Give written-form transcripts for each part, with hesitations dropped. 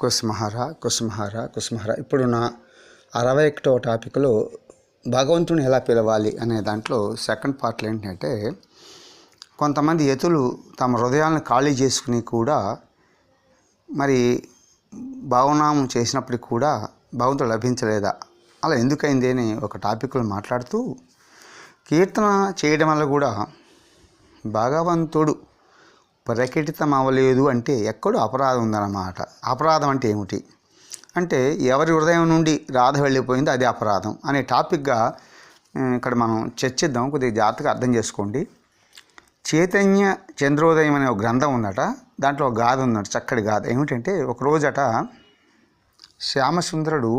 కుసుమహార. ఇప్పుడు నా 61వ టాపిక్లో భగవంతుని ఎలా పిలవాలి అనే దాంట్లో సెకండ్ పార్ట్లో ఏంటంటే, కొంతమంది యతులు తమ హృదయాలను ఖాళీ చేసుకుని కూడా మరి భావనామం చేసినప్పటికి కూడా భగవంతుడు లభించలేదా, అలా ఎందుకైంది అని ఒక టాపిక్లో మాట్లాడుతూ, కీర్తన చేయడం వల్ల కూడా భగవంతుడు ప్రకటితం అవ్వలేదు అంటే ఎక్కడో అపరాధం ఉందన్నమాట. అపరాధం అంటే ఏమిటి అంటే, ఎవరి హృదయం నుండి రాధ వెళ్ళిపోయిందో అది అపరాధం అనే టాపిక్గా ఇక్కడ మనం చర్చిద్దాం. కొద్దిగా జాగ్రత్తగా అర్థం చేసుకోండి. చైతన్య చంద్రోదయం అనే ఒక గ్రంథం ఉందట. దాంట్లో ఒక గాథ ఉందట, చక్కటి గాథ. ఏమిటంటే, ఒక రోజట శ్యామసుందరుడు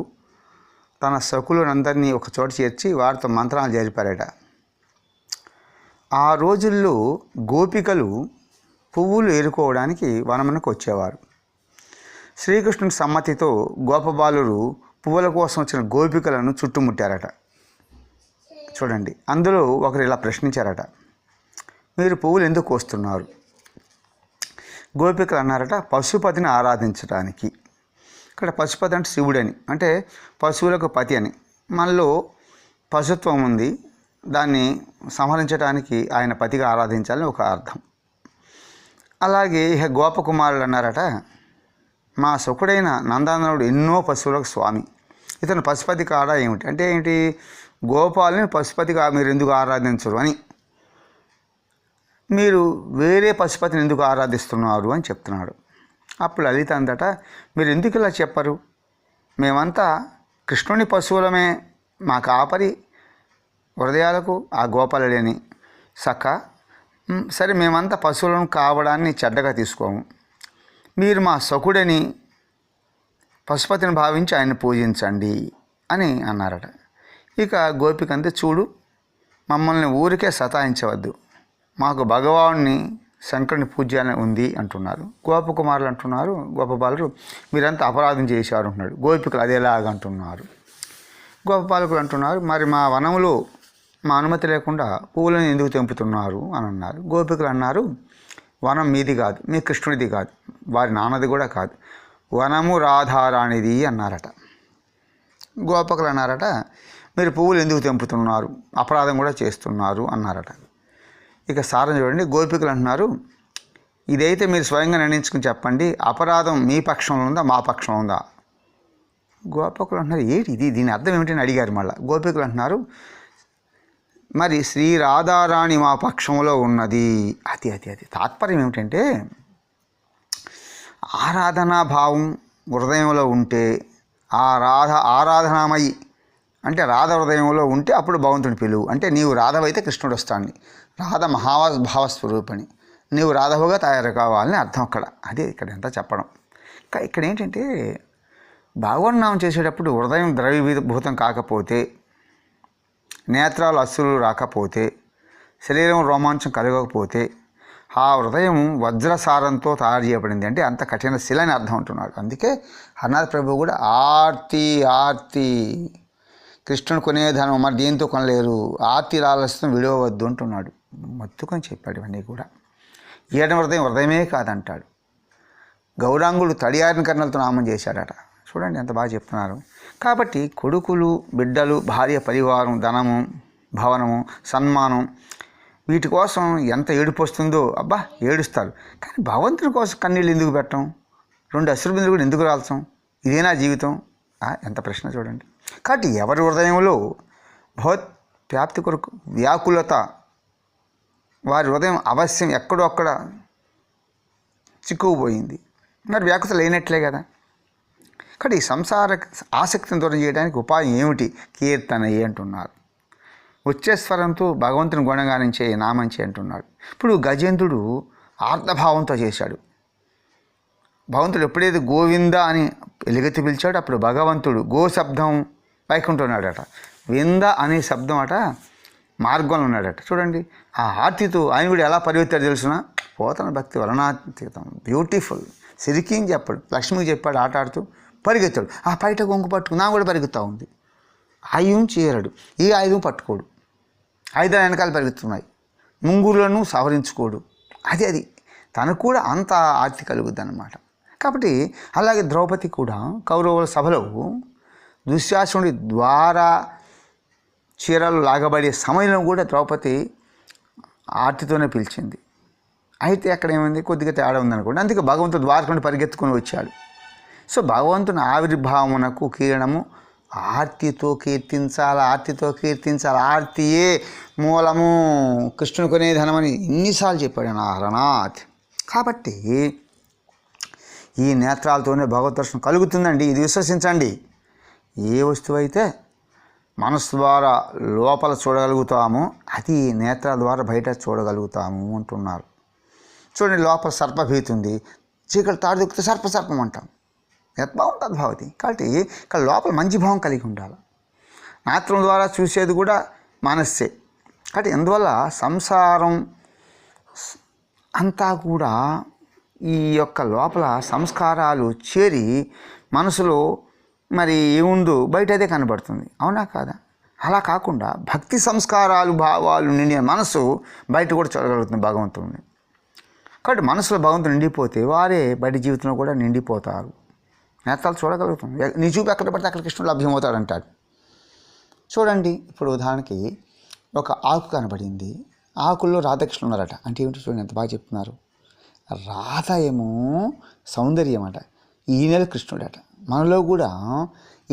తన సకులందరినీ ఒక చోట చేర్చి వారితో మంత్రాలు జరిపారట. ఆ రోజుల్లో గోపికలు పువ్వులు ఏరుకోవడానికి వనమునకు వచ్చేవారు. శ్రీకృష్ణుని సమ్మతితో గోపబాలురు పువ్వుల కోసం వచ్చిన గోపికలను చుట్టుముట్టారట. చూడండి, అందులో ఒకరు ఇలా ప్రశ్నించారట, మీరు పువ్వులు ఎందుకు కోస్తున్నారు? గోపికలు అన్నారట, పశుపతిని ఆరాధించడానికి. ఇక్కడ పశుపతి అంటే శివుడని, అంటే పశువులకు పతి అని. మనలో పశుత్వం ఉంది, దాన్ని సంహరించడానికి ఆయన పతిగా ఆరాధించాలని ఒక అర్థం. అలాగే ఇక గోపకుమారులు అన్నారట, మా సుకుడైన నందనందనుడు ఎన్నో పశువులకు స్వామి, ఇతను పశుపతి కాడా ఏమిటి? అంటే ఏంటి, గోపాలని పశుపతిగా మీరు ఎందుకు ఆరాధించరు అని, మీరు వేరే పశుపతిని ఎందుకు ఆరాధిస్తున్నారు అని చెప్తున్నాడు. అప్పుడు లలిత అందట, మీరు ఎందుకు ఇలా చెప్పరు? మేమంతా కృష్ణుని పశువులమే, మా కాపరి హృదయాలకు ఆ గోపాలుడని. సక్క, సరే మేమంతా పశువులను కావడాన్ని చెడ్డగా తీసుకోము, మీరు మా సకుడని పశుపతిని భావించి ఆయన్ని పూజించండి అని అన్నారట. ఇక గోపికంతే, చూడు, మమ్మల్ని ఊరికే సతాయించవద్దు, మాకు భగవాన్ని శంకరుని పూజ్యాన్ని ఉంది అంటున్నారు. గోపకుమారులు అంటున్నారు, గోపబాలురు మీరంతా అపరాధం చేశారు అంటున్నాడు. గోపికలు అదేలాగంటున్నారు. గోపబాలకులు అంటున్నారు, మరి మా వనంలో మా అనుమతి లేకుండా పువ్వులను ఎందుకు తెంపుతున్నారు అని అన్నారు. గోపికలు అన్నారు, వనం మీది కాదు, మీ కృష్ణుడిది కాదు, వారి నాన్నది కూడా కాదు, వనము రాధారాణిది అన్నారట. గోపకులు అన్నారట, మీరు పువ్వులు ఎందుకు తెంపుతున్నారు, అపరాధం కూడా చేస్తున్నారు అన్నారట. ఇక సారం చూడండి, గోపికలు అంటున్నారు, ఇదైతే మీరు స్వయంగా నిర్ణయించుకుని చెప్పండి, అపరాధం మీ పక్షంలో ఉందా మా పక్షంలో ఉందా? గోపకులు అంటున్నారు, ఏంటి ఇది, దీని అర్థం ఏమిటని అడిగారు. మళ్ళీ గోపికలు అంటున్నారు, మరి శ్రీ రాధారాణి మా పక్షంలో ఉన్నది. అది తాత్పర్యం ఏమిటంటే, ఆరాధనా భావం హృదయంలో ఉంటే, ఆ ఆరాధనామయి అంటే రాధ హృదయంలో ఉంటే అప్పుడు భగవంతుని పిలువు. అంటే నీవు రాధవైతే కృష్ణుడు వస్తాడు, రాధ మహాభావస్వరూపిణి, నీవు రాధవుగా తయారు కావాలని అర్థం అక్కడ. అదే ఇక్కడ ఎంత చెప్పడం. ఇక్కడ ఏంటంటే, భగవన్నామం చేసేటప్పుడు హృదయం ద్రవీభూతం కాకపోతే, నేత్రాలు అస్సులు రాకపోతే, శరీరం రోమాంచం కలగకపోతే, ఆ హృదయం వజ్రసారంతో తయారు చేయబడింది, అంటే అంత కఠిన శిల అని అర్థం అంటున్నాడు. అందుకే హరినాథ ప్రభు కూడా ఆర్తి కృష్ణుడు కొనే ధనం మరి దేంతో కొనలేరు, ఆర్తి లాలస్యం విడవద్దు అంటున్నాడు. మొత్తుకొని చెప్పాడు ఇవన్నీ కూడా. ఈయన హృదయమే కాదంటాడు. గౌరాంగుడు తడియారిన కర్ణలతో నామం చేశాడట. చూడండి ఎంత బాగా చెప్తున్నారు. కాబట్టి కొడుకులు, బిడ్డలు, భార్య, పరివారం, ధనము, భవనము, సన్మానం, వీటి కోసం ఎంత ఏడుపు వస్తుందో, అబ్బా ఏడుస్తారు. కానీ భగవంతుని కోసం కన్నీళ్ళు ఎందుకు పెట్టం, 2 అశ్రుబిందులు కూడా ఎందుకు రాల్చాం? ఇదేనా జీవితం? ఎంత ప్రశ్న చూడండి. కాబట్టి ఎవరి హృదయంలో భగవత్ వ్యాప్తి కొరకు వ్యాకులత, వారి హృదయం అవశ్యం ఎక్కడో అక్కడ చిక్కుకుపోయింది, మరి వ్యాకులత లేనట్లే కదా. కాబట్టి ఈ సంసార ఆసక్తిని దూరం చేయడానికి ఉపాయం ఏమిటి? కీర్తనయే అంటున్నారు. వచ్చే స్వరంతో భగవంతుని గుణగానించే నామంచే అంటున్నాడు. ఇప్పుడు గజేంద్రుడు ఆర్ధభావంతో చేశాడు. భగవంతుడు ఎప్పుడైతే గోవింద అని ఎలుగెత్తి పిలిచాడు, అప్పుడు భగవంతుడు గో శబ్దం పైకుంటున్నాడట, వింద అనే శబ్దం అట మార్గంలో ఉన్నాడట. చూడండి, ఆ ఆర్తితో ఆయన కూడా ఎలా పరిగెత్తాడు తెలుసునా, పోతన భక్తి వలనాతీతం, బ్యూటిఫుల్. సిరికిని చెప్పాడు, లక్ష్మికి చెప్పాడు, ఆట ఆడుతూ పరిగెత్తాడు. ఆ బయట గొంగు పట్టుకు నా కూడా పరిగెత్తా ఉంది. ఆయుధం చేయరాడు, ఈ ఆయుధం పట్టుకోడు, ఆయుధాలు వెనకాల పరిగెత్తున్నాయి, ముంగురులను సవరించుకోడు. అది తనకు కూడా అంత ఆర్తి కలుగుద్ది అన్నమాట. కాబట్టి అలాగే ద్రౌపది కూడా కౌరవుల సభలో దుశ్శాసనుడి ద్వారా చీరలు లాగబడే సమయంలో కూడా ద్రౌపది ఆర్తితోనే పిలిచింది. అయితే అక్కడ ఏమైంది, కొద్దిగా తేడా ఉందనుకోండి. అందుకే భగవంతుడు ద్వారకుని పరిగెత్తుకొని వచ్చాడు. సో భగవంతుని ఆవిర్భావమునకు కిరణము ఆర్తితో కీర్తించాలి, ఆర్తితో కీర్తించాలి. ఆర్తియే మూలము, కృష్ణుని కొనే ధనమని ఎన్నిసార్లు చెప్పాడు నారనాథ్. కాబట్టి ఈ నేత్రాలతోనే భగవద్ దర్శనం కలుగుతుందండి. ఇది విశ్వసించండి. ఏ వస్తువు అయితే మనసు ద్వారా లోపల చూడగలుగుతామో అది నేత్రాల ద్వారా బయట చూడగలుగుతాము అంటున్నారు. చూడండి, లోపల సర్పభీతి ఉంది, చీకటి తాడు దిక్కితే సర్పం అంటాం. యద్భావం తద్భావతి. కాబట్టి ఇక్కడ లోపల మంచి భావం కలిగి ఉండాలి. నేత్రం ద్వారా చూసేది కూడా మనస్సే. కాబట్టి అందువల్ల సంసారం అంతా కూడా ఈ యొక్క లోపల సంస్కారాలు చేరి మనసులో మరి ఏముందో బయట అదే కనబడుతుంది. అవునా కాదా? అలా కాకుండా భక్తి సంస్కారాలు భావాలు నిండిన మనసు బయట కూడా చూడగలుగుతుంది భగవంతుడిని. కాబట్టి మనసులో భగవంతుడు నిండిపోతే వారే బయట జీవితంలో కూడా నిండిపోతారు. నేత్రాలు చూడగలుగుతాం. నీ చూపు ఎక్కడ పడితే అక్కడ కృష్ణుడు లభ్యమవుతాడంటాడు. చూడండి, ఇప్పుడు ఉదాహరణకి ఒక ఆకు కనబడింది, ఆకుల్లో రాధాకృష్ణులు ఉన్నారట. అంటే ఏమిటి చూడండి, ఎంత బాగా చెప్తున్నారు. రాధ ఏమో సౌందర్యం అట, ఈయనలు కృష్ణుడట. మనలో కూడా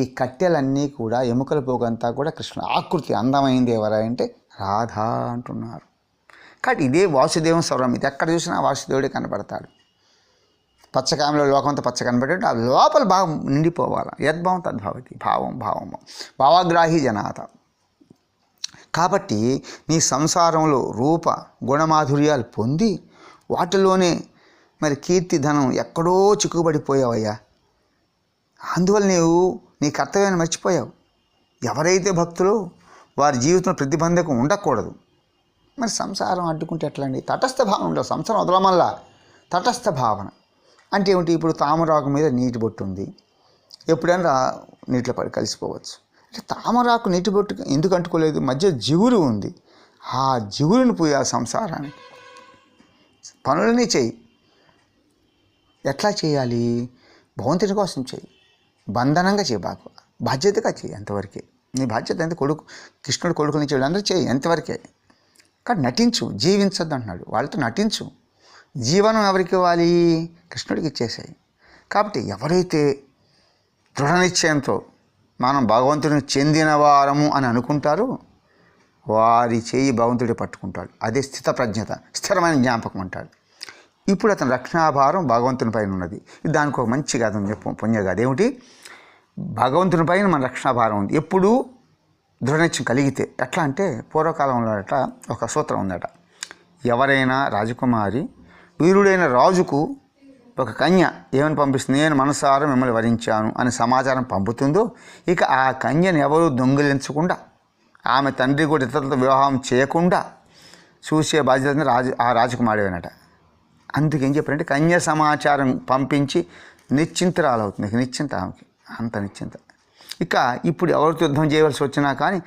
ఈ కట్టెలన్నీ కూడా ఎముకల పోగంతా కూడా కృష్ణుడు ఆకృతి అందమైంది ఎవరంటే రాధా అంటున్నారు. కాబట్టి ఇదే వాసుదేవం స్వరం. ఇది ఎక్కడ చూసినా వాసుదేవుడే కనపడతాడు. పచ్చకామలో లోకమంతా పచ్చ కనబడేట్టు ఆ లోపల భావం నిండిపోవాలి. యద్భావం తద్భావతి. భావగ్రాహి జనాత. కాబట్టి నీ సంసారంలో రూప గుణమాధుర్యాలు పొంది వాటిలోనే మరి కీర్తి ధనం ఎక్కడో చిక్కుబడిపోయావయ్యా. అందువల్ల నీ కర్తవ్యాన్ని మర్చిపోయావు. ఎవరైతే భక్తులు వారి జీవితంలో ప్రతిబంధకం ఉండకూడదు. మరి సంసారం అడ్డుకుంటే ఎట్లా అండి? తటస్థ భావన ఉండాలి. సంసారం వదలమల్లా తటస్థ భావన అంటే ఏమిటి? ఇప్పుడు తామరాకు మీద నీటి బొట్టు ఉంది, ఎప్పుడైనా నీటిలో పడి కలిసిపోవచ్చు. అంటే తామరాకు నీటి బొట్టు ఎందుకు అంటుకోలేదు? మధ్య జిగురు ఉంది. ఆ జిగురుని పోయాలి సంసారానికి. పనులన్నీ చేయి. ఎట్లా చేయాలి? భగవంతుని కోసం చేయి. బంధనంగా చేయి, బాగా బాధ్యతగా చేయి. ఎంతవరకే నీ బాధ్యత ఎంత. కృష్ణుడు కొడుకుని చేయడం అందరూ చేయి ఎంతవరకే. కానీ నటించు, జీవించద్దు అంటున్నాడు. వాళ్ళతో నటించు. జీవనం ఎవరికి ఇవ్వాలి? కృష్ణుడికి ఇచ్చేసాయి. కాబట్టి ఎవరైతే దృఢ నిశ్చయంతో మనం భగవంతుడిని చెందిన వారము అని అనుకుంటారో వారి చేయి భగవంతుడి పట్టుకుంటాడు. అదే స్థిత ప్రజ్ఞత, స్థిరమైన జ్ఞాపకం అంటాడు. ఇప్పుడు అతని రక్షణాభారం భగవంతుని పైన ఉన్నది. దానికి ఒక మంచి కథ ఉంది, పుణ్యగాథ. ఏమిటి? భగవంతుని పైన మన రక్షణాభారం ఉంది ఎప్పుడు దృఢనిశ్చయం కలిగితే. ఎట్లా అంటే పూర్వకాలంలో ఒక సూత్రం ఉందట. ఎవరైనా రాజకుమారి వీరుడైన రాజుకు ఒక కన్య ఏమని పంపిస్తుంది? నేను మనసారా మిమ్మల్ని వరించాను అని సమాచారం పంపుతుందో, ఇక ఆ కన్యను ఎవరూ దొంగిలించకుండా, ఆమె తండ్రి కూడా ఇతరులతో వివాహం చేయకుండా చూసే బాధ్యత ఆ రాజకుమారివేనట. అందుకేం చెప్పారంటే కన్య సమాచారం పంపించి నిశ్చింతరాలవుతుంది. నిశ్చింత ఆమెకి, అంత నిశ్చింత. ఇక ఇప్పుడు ఎవరితో యుద్ధం చేయవలసి వచ్చినా కానీ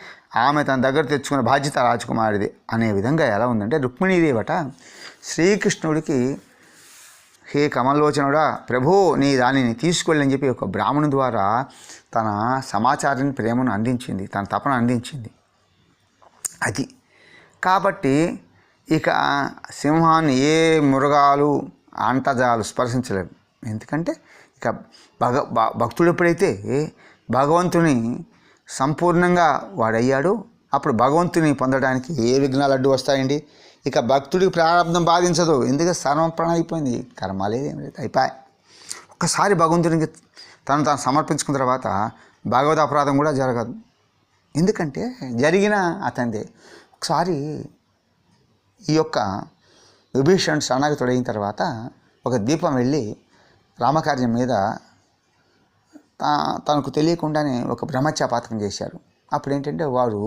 ఆమె తన దగ్గర తెచ్చుకునే బాధ్యత రాజకుమారిది అనే విధంగా ఎలా ఉందంటే, రుక్మిణీదేవట శ్రీకృష్ణుడికి హే కమలోచనుడా ప్రభో నీ దానిని తీసుకెళ్ళని చెప్పి ఒక బ్రాహ్మణుని ద్వారా తన సమాచారాన్ని ప్రేమను అందించింది, తన తపన అందించింది. అది కాబట్టి ఇక సింహాన్ని ఏ మృగాలు అంటజాలు స్పర్శించలేవు. ఎందుకంటే ఇక భక్తుడు ఎప్పుడైతే భగవంతుని సంపూర్ణంగా వాడయ్యాడో అప్పుడు భగవంతుని పొందడానికి ఏ విఘ్నాలు అడ్డు వస్తాయండి? ఇక భక్తుడికి ప్రారంభం బాధించదు. ఎందుకంటే సర్వప్రాణం అయిపోయింది, కర్మ లేదు, ఏం లేదు, అయిపోయి. ఒక్కసారి భగవంతునికి తాను సమర్పించుకున్న తర్వాత భగవద్ అపరాధం కూడా జరగదు. ఎందుకంటే జరిగిన అతనిదే. ఒకసారి ఈ యొక్క విభీషణుడు శరణాగతుడైన తర్వాత ఒక దీపం వెళ్ళి రామకార్యం మీద తనకు తెలియకుండానే ఒక బ్రహ్మత్యాపాతకం చేశారు. అప్పుడు ఏంటంటే వారు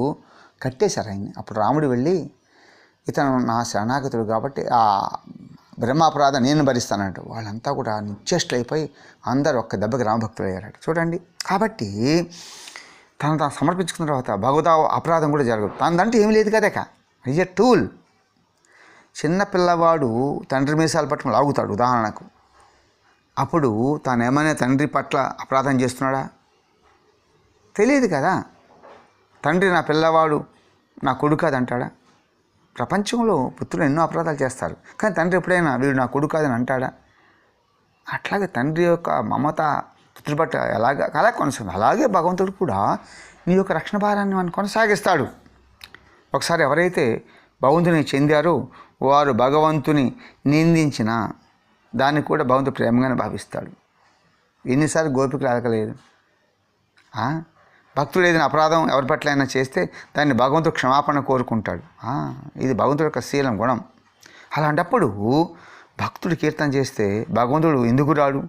కట్టేశారు ఆయన్ని. అప్పుడు రాముడు వెళ్ళి ఇతను నా శరణాగతుడు కాబట్టి ఆ బ్రహ్మాపరాధం నేను భరిస్తానంట. వాళ్ళంతా కూడా నిశ్చేష్టులైపోయి అందరూ ఒక్క దెబ్బకి రామభక్తులు అయ్యారట. చూడండి, కాబట్టి తను సమర్పించుకున్న తర్వాత భగవద్ అపరాధం కూడా జరగదు. తనదంటే ఏమి లేదు కదక, ఈజ్ ఎ టూల్. చిన్నపిల్లవాడు తండ్రి మీసాలు పట్టుకుని లాగుతాడు ఉదాహరణకు. అప్పుడు తాను ఏమైనా తండ్రి పట్ల అపరాధం చేస్తున్నాడా? తెలియదు కదా. తండ్రి నా పిల్లవాడు నా కొడుకు కాదంటాడా? ప్రపంచంలో పుత్రులు ఎన్నో అపరాధాలు చేస్తారు, కానీ తండ్రి ఎప్పుడైనా వీడు నా కొడుకు కాదని అంటాడా? అట్లాగే తండ్రి యొక్క మమత పుత్రుడి పట్ల అలా కొనసాగుతుంది. అలాగే భగవంతుడు కూడా నీ యొక్క రక్షణ భారాన్ని మనం కొనసాగిస్తాడు. ఒకసారి ఎవరైతే భగవంతుని చెందారో వారు భగవంతుని నిందించిన దాన్ని కూడా భగవంతుడు ప్రేమగానే భావిస్తాడు. ఎన్నిసార్లు గోపికలు అడగలేదు. భక్తుడు ఏదైనా అపరాధం ఎవరి పట్ల అయినా చేస్తే దాన్ని భగవంతుడు క్షమాపణ కోరుకుంటాడు. ఇది భగవంతుడి యొక్క శీలం, గుణం. అలాంటప్పుడు భక్తుడు కీర్తన చేస్తే భగవంతుడు ఎందుకు రాడు?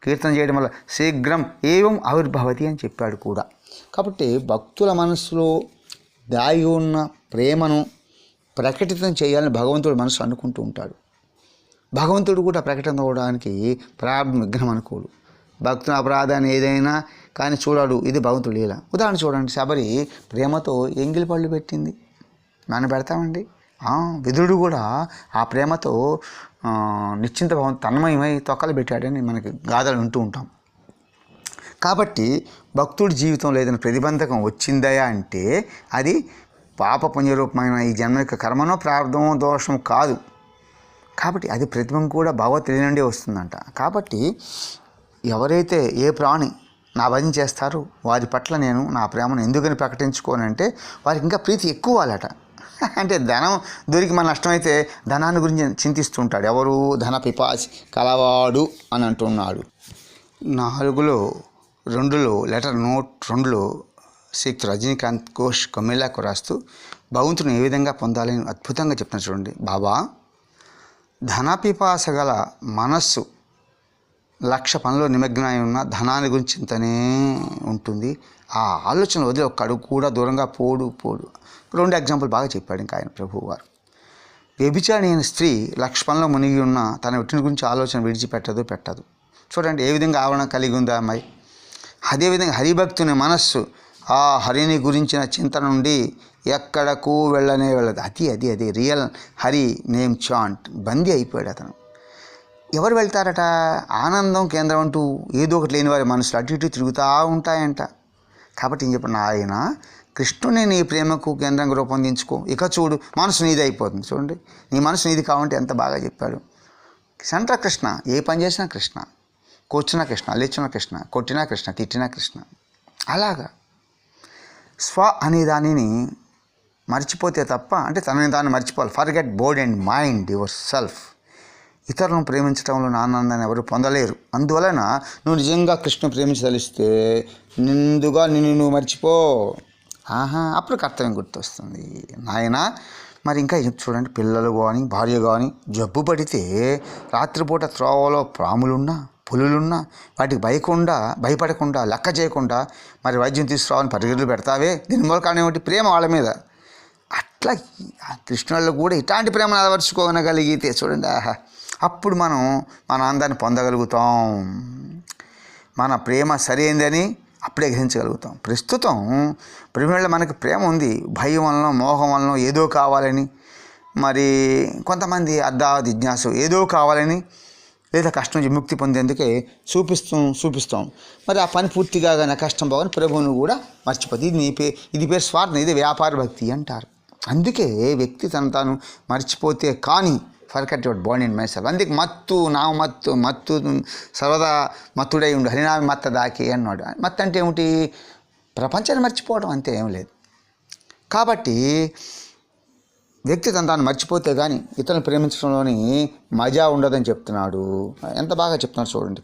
కీర్తన చేయడం వల్ల శీఘ్రం ఏవం ఆవిర్భవతి అని చెప్పాడు కూడా. కాబట్టి భక్తుల మనసులో దాగి ఉన్న ప్రేమను ప్రకటితం చేయాలని భగవంతుడు మనసు అనుకుంటూ ఉంటాడు. భగవంతుడు కూడా ప్రకటన అవడానికి ప్రారంభం విఘ్నం అనుకోడు. భక్తుని అపరాధాన్ని ఏదైనా కానీ చూడాడు. ఇది భగవంతుడు లీల. ఉదాహరణ చూడండి, శబరి ప్రేమతో ఎంగిలి పళ్ళు పెట్టింది. మనం పెడతామండి. విదురుడు కూడా ఆ ప్రేమతో నిశ్చింత భవన్ తన్మయమై తొక్కలు పెట్టాడని మనకి గాథలు వింటూ ఉంటాం. కాబట్టి భక్తుడి జీవితంలో ఏదైనా ప్రతిబంధకం వచ్చిందయా అంటే అది పాప పుణ్యరూపమైన ఈ జన్మ యొక్క కర్మనో ప్రారంధమో దోషం కాదు. కాబట్టి అది ప్రతిబింబం కూడా భగవద్గీత నుండి వస్తుందంట. కాబట్టి ఎవరైతే ఏ ప్రాణి నా భజన చేస్తారో వారి పట్ల నేను నా ప్రేమను ఎందుకని ప్రకటించుకోనంటే వారికి ఇంకా ప్రీతి ఎక్కువ వాళ్ళట. అంటే ధనం దొరికి మన నష్టమైతే ధనాన్ని గురించి చింతిస్తుంటాడు. ఎవరు? ధన పిపాసి కలవాడు అని అంటున్నాడు. 4/2 లెటర్ నోట్ 2లో శ్రీయుక్త రజనీకాంత్ ఘోష్ కమిలాకు రాస్తూ భగవంతుని ఏ విధంగా పొందాలని అద్భుతంగా చెప్తున్నారు చూడండి. బాబా, ధనపిపాస గల మనస్సు 1,00,000 పనుల్లో నిమగ్నమై ఉన్న ధనాన్ని గురించి చింతనే ఉంటుంది. ఆ ఆలోచన వదిలి ఒక్క అడుగు కూడా దూరంగా పోడు. 2 ఎగ్జాంపుల్ బాగా చెప్పాడు ఇంకా ఆయన ప్రభువు వారు. వ్యభిచారి అయిన స్త్రీ 1,00,000 పనుల్లో మునిగి ఉన్న తన వెట్టిని గురించి ఆలోచన విడిచిపెట్టదు. చూడండి ఏ విధంగా ఆవరణ కలిగి ఉంది ఆ అమ్మాయి. అదేవిధంగా హరిభక్తుని మనస్సు ఆ హరిని గురించిన చింతన నుండి ఎక్కడకు వెళ్ళదు. అది రియల్ హరి నేమ్ చాంట్ బందీ అయిపోయాడు అతను. ఎవరు వెళ్తారట? ఆనందం కేంద్రం అంటూ ఏదో ఒకటి లేని వారి మనసులు అటు ఇటు తిరుగుతూ ఉంటాయంట. కాబట్టి ఏం చెప్పండి, ఆయన కృష్ణుని నీ ప్రేమకు కేంద్రంగా రూపొందించుకో. ఇక చూడు, మనసు నీది అయిపోతుంది. చూడండి, నీ మనసు నీది కావంటే ఎంత బాగా చెప్పాడు. సెంటర్ కృష్ణ, ఏ పని చేసినా కృష్ణ, కూర్చున్నా కృష్ణ, లేచున్నా కృష్ణ, కొట్టినా కృష్ణ, తిట్టినా కృష్ణ. అలాగా స్వ అనే దానిని మర్చిపోతే తప్ప, అంటే తనని తాను మర్చిపోవాలి. Forget board and mind your self. ఇతరులను ప్రేమించడంలో ఆనందాన్ని ఎవరు పొందలేరు. అందువలన నువ్వు నిజంగా కృష్ణుని ప్రేమించదలిస్తే నిండుగా నిన్ను మర్చిపో. అప్పుడు కర్తవ్యం గుర్తొస్తుంది. నాయన మరి ఇంకా చూడండి, పిల్లలు కానీ భార్య కానీ జబ్బు పడితే రాత్రిపూట త్రోవలో పాములున్నా పులులున్నా వాటికి భయపడకుండా లెక్క చేయకుండా మరి వైద్యం తీసుకురావాలని పరిగెడులు పెడతావే. దీని మూల కారణం ఏమిటి? ప్రేమ వాళ్ళ మీద. అట్లా కృష్ణుల్లో కూడా ఇట్లాంటి ప్రేమను అలవర్చుకోగలిగితే చూడండి, అప్పుడు మనం మన ఆనందాన్ని పొందగలుగుతాం. మన ప్రేమ సరైందని అప్పుడే గ్రహించగలుగుతాం. ప్రస్తుతం ప్రేమలో మనకి ప్రేమ ఉంది, భయం వలన మోహం వలన ఏదో కావాలని, మరి కొంతమంది జిజ్ఞాసు ఏదో కావాలని లేదా కష్టం నుంచి విముక్తి పొందేందుకే చూపిస్తాం. మరి ఆ పని పూర్తిగా నా కష్టం బాగుని ప్రభువును కూడా మర్చిపోతుంది. ఇది పేరు స్వార్థం, ఇది వ్యాపార భక్తి అంటారు. అందుకే వ్యక్తి తాను మర్చిపోతే కానీ forget your body and myself. అందుకే మత్తు సర్వదా మత్తుడై ఉండు, హరినామి మత్త దాకి అన్నాడు. మత్తు అంటే ఏమిటి? ప్రపంచాన్ని మర్చిపోవడం, అంతే, ఏం లేదు. కాబట్టి వ్యక్తి తాను మర్చిపోతే కానీ ఇతరులను ప్రేమించడంలోని మజా ఉండదని చెప్తున్నాడు. ఎంత బాగా చెప్తున్నాడు చూడండి.